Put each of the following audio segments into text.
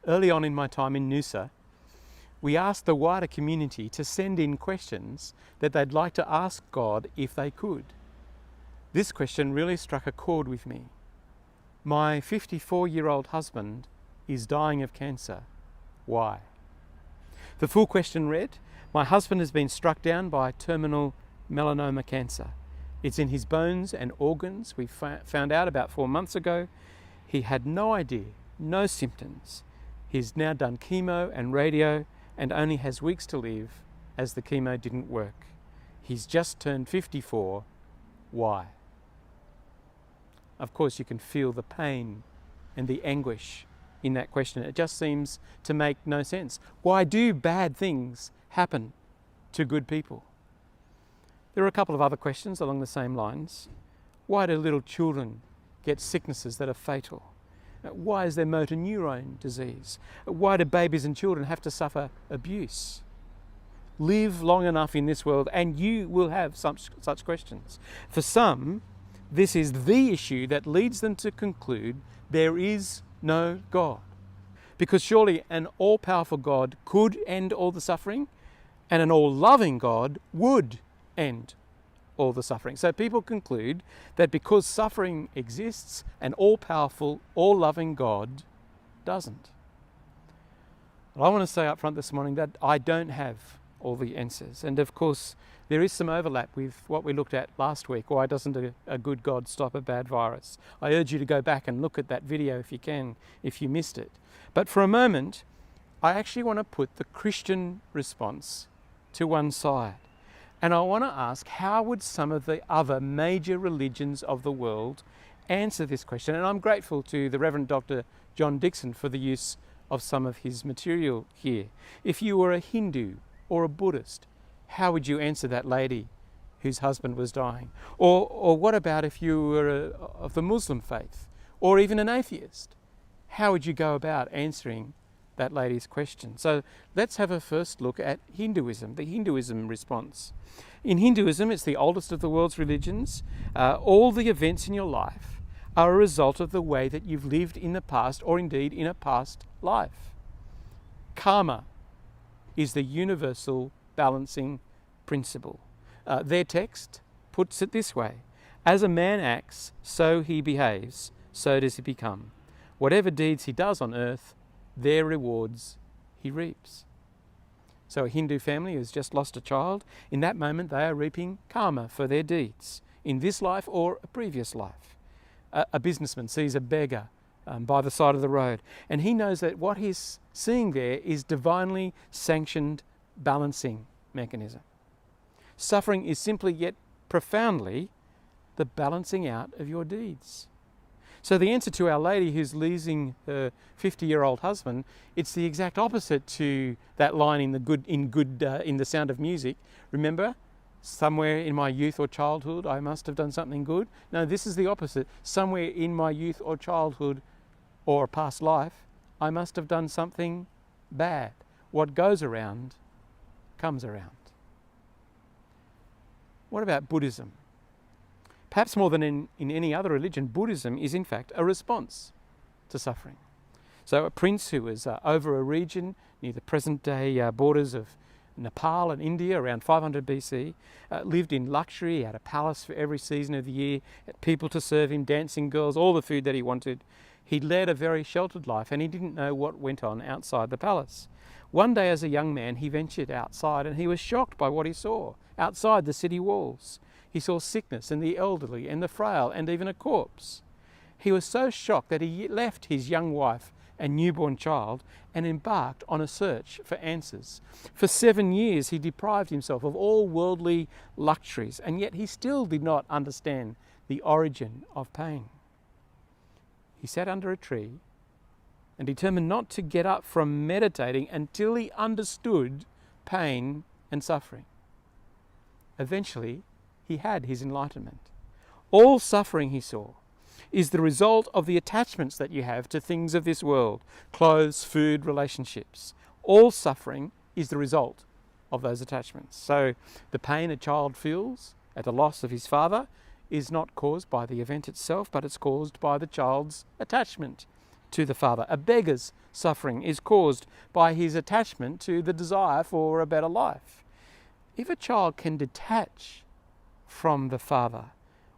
Early on in my time in Noosa, we asked the wider community to send in questions that they'd like to ask God if they could. This question really struck a chord with me. My 54-year-old husband is dying of cancer. Why? The full question read, my husband has been struck down by terminal melanoma cancer. It's in his bones and organs. We found out about 4 months ago. He had no idea, no symptoms. He's now done chemo and radio and only has weeks to live as the chemo didn't work. He's just turned 54. Why? Of course, you can feel the pain and the anguish in that question. It just seems to make no sense. Why do bad things happen to good people? There are a couple of other questions along the same lines. Why do little children get sicknesses that are fatal? Why is there motor neurone disease? Why do babies and children have to suffer abuse? Live long enough in this world and you will have such questions. For some, this is the issue that leads them to conclude there is no God. Because surely an all-powerful God could end all the suffering, and an all-loving God would end all the suffering. So people conclude that because suffering exists, an all-powerful, all-loving God doesn't. But I want to say up front this morning that I don't have all the answers. And of course, there is some overlap with what we looked at last week. Why doesn't a good God stop a bad virus? I urge you to go back and look at that video if you can, if you missed it. But for a moment, I actually want to put the Christian response to one side. And I want to ask, how would some of the other major religions of the world answer this question? And I'm grateful to the Reverend Dr. John Dixon for the use of some of his material here. If you were a Hindu or a Buddhist, how would you answer that lady whose husband was dying? Or what about if you were of the Muslim faith or even an atheist? How would you go about answering that lady's question? So let's have a first look at Hinduism, the Hinduism response. In Hinduism, it's the oldest of the world's religions. All the events in your life are a result of the way that you've lived in the past or indeed in a past life. Karma is the universal balancing principle. Their text puts it this way: as a man acts, so he behaves, so does he become. Whatever deeds he does on earth, their rewards he reaps. So a Hindu family has just lost a child. In that moment, they are reaping karma for their deeds in this life or a previous life. A businessman sees a beggar by the side of the road, and he knows that what he's seeing there is divinely sanctioned balancing mechanism. Suffering is simply yet profoundly the balancing out of your deeds. So the answer to Our Lady who's losing her 50-year-old husband, it's the exact opposite to that line in The Sound of Music. Remember, somewhere in my youth or childhood I must have done something good. No, this is the opposite. Somewhere in my youth or childhood or a past life, I must have done something bad. What goes around comes around. What about Buddhism? Perhaps more than in any other religion, Buddhism is in fact a response to suffering. So a prince who was over a region near the present-day borders of Nepal and India around 500 BC, lived in luxury, had a palace for every season of the year, had people to serve him, dancing girls, all the food that he wanted. He led a very sheltered life and he didn't know what went on outside the palace. One day as a young man, he ventured outside and he was shocked by what he saw outside the city walls. He saw sickness and the elderly and the frail and even a corpse. He was so shocked that he left his young wife and newborn child and embarked on a search for answers. For 7 years he deprived himself of all worldly luxuries, and yet he still did not understand the origin of pain. He sat under a tree and determined not to get up from meditating until he understood pain and suffering. Eventually, he had his enlightenment. All suffering, he saw, is the result of the attachments that you have to things of this world: clothes, food, relationships. All suffering is the result of those attachments. So the pain a child feels at the loss of his father is not caused by the event itself, but it's caused by the child's attachment to the Father. A beggar's suffering is caused by his attachment to the desire for a better life. If a child can detach from the Father,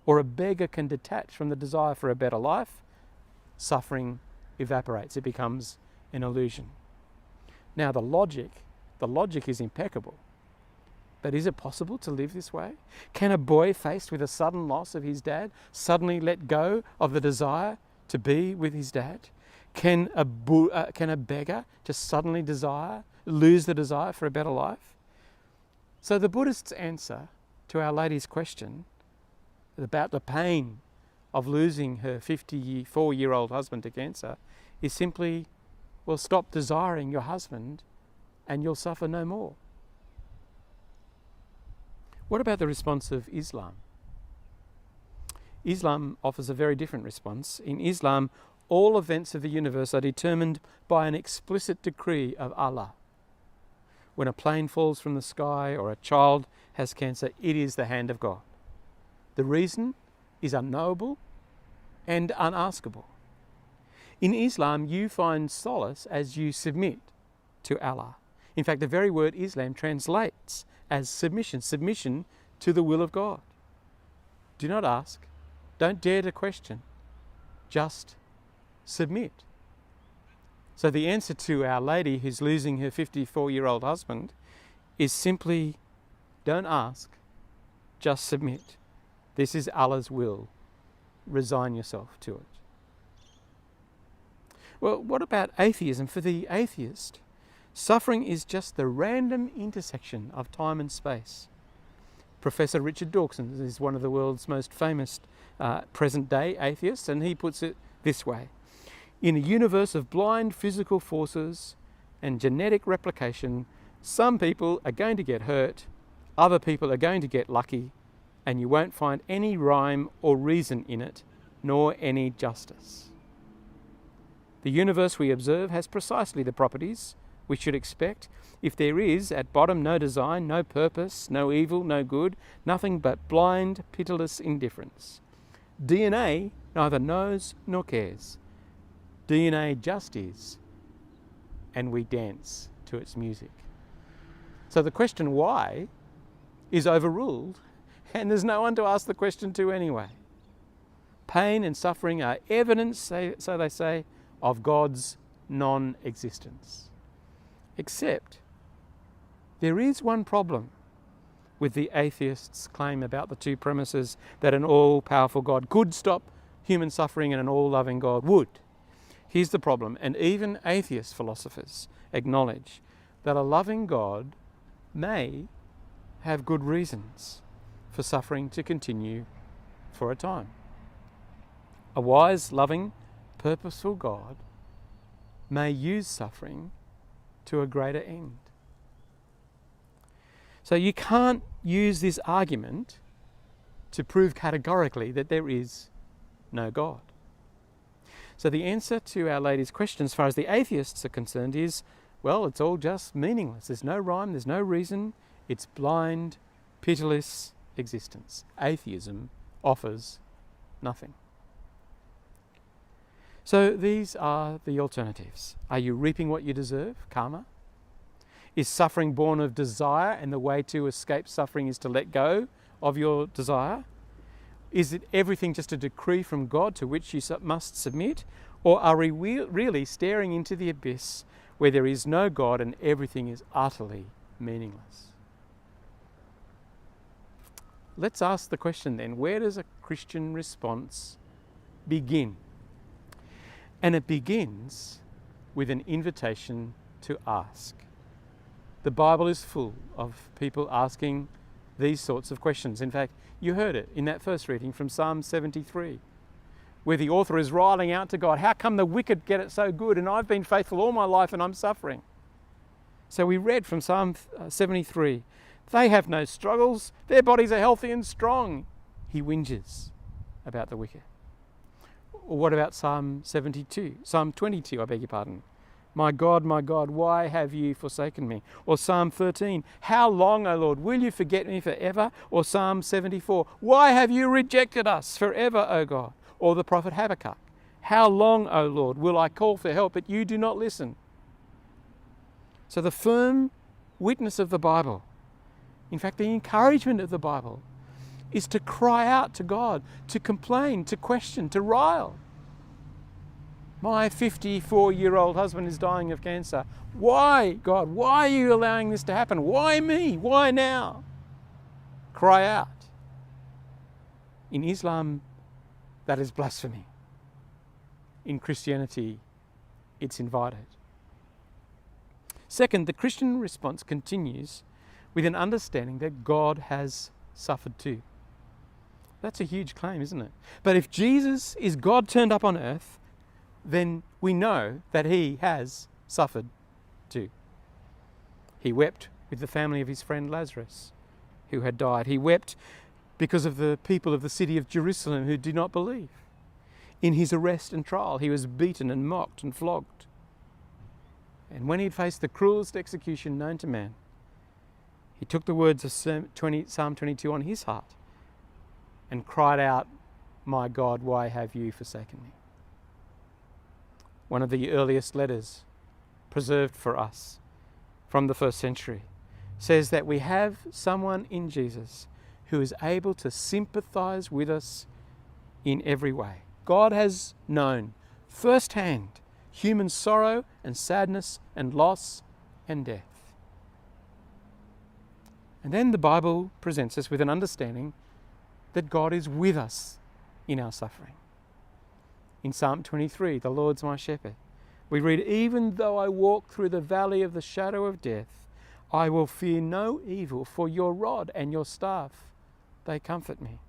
or a beggar can detach from the desire for a better life, suffering evaporates. It becomes an illusion. Now the logic is impeccable. But is it possible to live this way? Can a boy faced with a sudden loss of his dad suddenly let go of the desire to be with his dad? Can a beggar just suddenly lose the desire for a better life? So the Buddhist's answer to Our Lady's question about the pain of losing her 54-year-old husband to cancer is simply, well, stop desiring your husband and you'll suffer no more. What about the response of Islam? Islam offers a very different response. In Islam, all events of the universe are determined by an explicit decree of Allah. When a plane falls from the sky or a child has cancer, it is the hand of God. The reason is unknowable and unaskable. In Islam, you find solace as you submit to Allah. In fact, the very word Islam translates as submission to the will of God. Do not ask, don't dare to question, just submit. So the answer to Our Lady who's losing her 54-year-old husband is simply, don't ask, just submit. This is Allah's will. Resign yourself to it. Well, what about atheism? For the atheist, suffering is just the random intersection of time and space. Professor Richard Dawkins is one of the world's most famous present-day atheists, and he puts it this way. In a universe of blind physical forces and genetic replication, some people are going to get hurt, other people are going to get lucky, and you won't find any rhyme or reason in it, nor any justice. The universe we observe has precisely the properties we should expect if there is, at bottom, no design, no purpose, no evil, no good, nothing but blind, pitiless indifference. DNA neither knows nor cares. DNA just is, and we dance to its music. So the question why is overruled, and there's no one to ask the question to anyway. Pain and suffering are evidence, so they say, of God's non-existence. Except there is one problem with the atheist's claim about the two premises that an all-powerful God could stop human suffering and an all-loving God would. Here's the problem, and even atheist philosophers acknowledge that a loving God may have good reasons for suffering to continue for a time. A wise, loving, purposeful God may use suffering to a greater end. So you can't use this argument to prove categorically that there is no God. So the answer to Our Lady's question as far as the atheists are concerned is, well, it's all just meaningless. There's no rhyme, there's no reason. It's blind, pitiless existence. Atheism offers nothing. So these are the alternatives. Are you reaping what you deserve? Karma. Is suffering born of desire and the way to escape suffering is to let go of your desire? Is it everything just a decree from God to which you must submit? Or are we really staring into the abyss where there is no God and everything is utterly meaningless? Let's ask the question then, where does a Christian response begin? And it begins with an invitation to ask. The Bible is full of people asking these sorts of questions. In fact, you heard it in that first reading from Psalm 73, where the author is riling out to God, how come the wicked get it so good and I've been faithful all my life and I'm suffering? So we read from Psalm 73, they have no struggles, their bodies are healthy and strong. He whinges about the wicked. Or what about Psalm 22? Psalm 22, I beg your pardon. My God, why have you forsaken me? Or Psalm 13, how long, O Lord, will you forget me forever? Or Psalm 74, why have you rejected us forever, O God? Or the prophet Habakkuk, How long, O Lord, will I call for help, but you do not listen? So the firm witness of the Bible, in fact, the encouragement of the Bible, is to cry out to God, to complain, to question, to rile. My 54-year-old husband is dying of cancer. Why, God? Why are you allowing this to happen? Why me? Why now? Cry out. In Islam, that is blasphemy. In Christianity, it's invited. Second, the Christian response continues with an understanding that God has suffered too. That's a huge claim, isn't it? But if Jesus is God turned up on earth, then we know that he has suffered too. He wept with the family of his friend Lazarus, who had died. He wept because of the people of the city of Jerusalem who did not believe. In his arrest and trial, he was beaten and mocked and flogged. And when he had faced the cruelest execution known to man, he took the words of Psalm 22 on his heart and cried out, "My God, why have you forsaken me?" One of the earliest letters preserved for us from the first century says that we have someone in Jesus who is able to sympathize with us in every way. God has known firsthand human sorrow and sadness and loss and death. And then the Bible presents us with an understanding that God is with us in our suffering. In Psalm 23, the Lord's my shepherd, we read, "Even though I walk through the valley of the shadow of death, I will fear no evil, for your rod and your staff, they comfort me."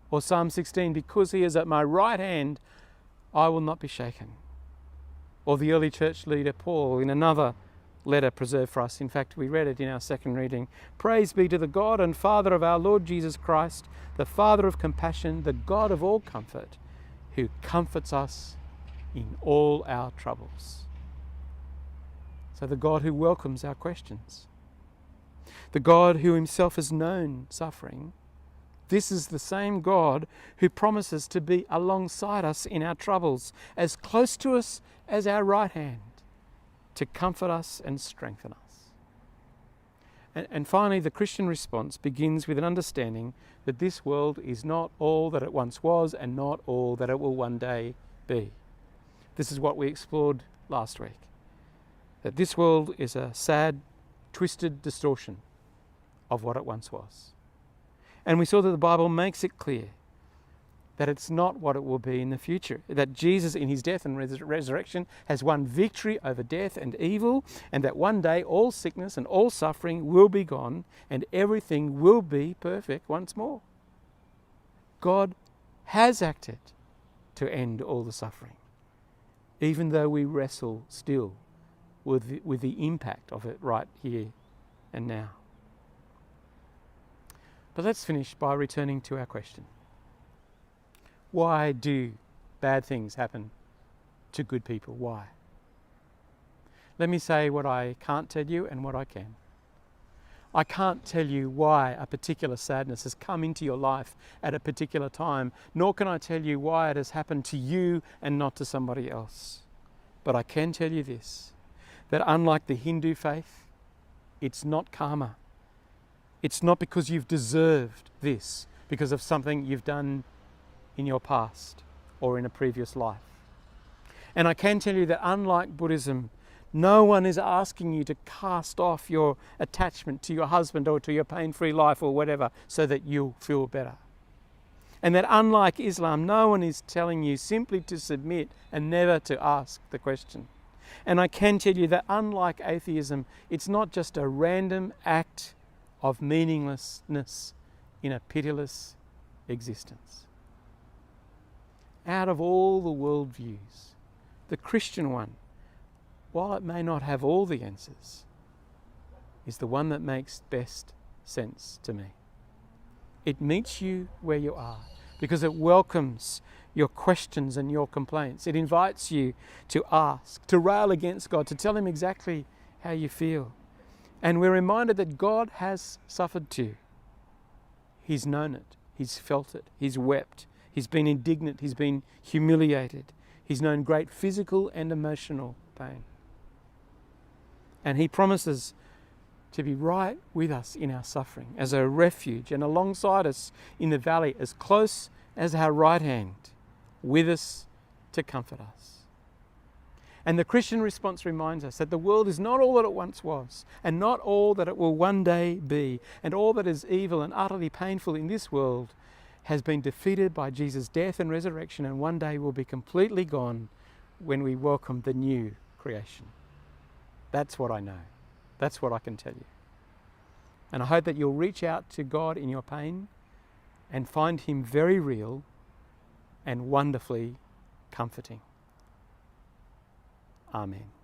Or Psalm 16, "Because he is at my right hand, I will not be shaken." Or the early church leader Paul in another letter preserved for us. In fact, we read it in our second reading. "Praise be to the God and Father of our Lord Jesus Christ, the Father of compassion, the God of all comfort, who comforts us in all our troubles." So the God who welcomes our questions, the God who himself has known suffering, this is the same God who promises to be alongside us in our troubles, as close to us as our right hand, to comfort us and strengthen us. And finally, the Christian response begins with an understanding that this world is not all that it once was and not all that it will one day be. This is what we explored last week, that this world is a sad, twisted distortion of what it once was. And we saw that the Bible makes it clear that it's not what it will be in the future, that Jesus in his death and resurrection has won victory over death and evil, and that one day all sickness and all suffering will be gone and everything will be perfect once more. God has acted to end all the suffering, even though we wrestle still with the impact of it right here and now. But let's finish by returning to our question. Why do bad things happen to good people? Why? Let me say what I can't tell you and what I can. I can't tell you why a particular sadness has come into your life at a particular time, nor can I tell you why it has happened to you and not to somebody else. But I can tell you this, that unlike the Hindu faith, it's not karma. It's not because you've deserved this, because of something you've done in your past or in a previous life. And I can tell you that unlike Buddhism, no one is asking you to cast off your attachment to your husband or to your pain-free life or whatever so that you'll feel better. And that unlike Islam, no one is telling you simply to submit and never to ask the question. And I can tell you that unlike atheism, it's not just a random act of meaninglessness in a pitiless existence. Out of all the worldviews, the Christian one, while it may not have all the answers, is the one that makes best sense to me. It meets you where you are because it welcomes your questions and your complaints. It invites you to ask, to rail against God, to tell him exactly how you feel. And we're reminded that God has suffered too. He's known it, he's felt it, he's wept, he's been indignant, he's been humiliated, He's known great physical and emotional pain. And he promises to be right with us in our suffering, as a refuge, and alongside us in the valley, as close as our right hand, with us to comfort us. And the Christian response reminds us that the world is not all that it once was, and not all that it will one day be, and all that is evil and utterly painful in this world has been defeated by Jesus' death and resurrection, and one day will be completely gone when we welcome the new creation. That's what I know. That's what I can tell you. And I hope that you'll reach out to God in your pain and find him very real and wonderfully comforting. Amen.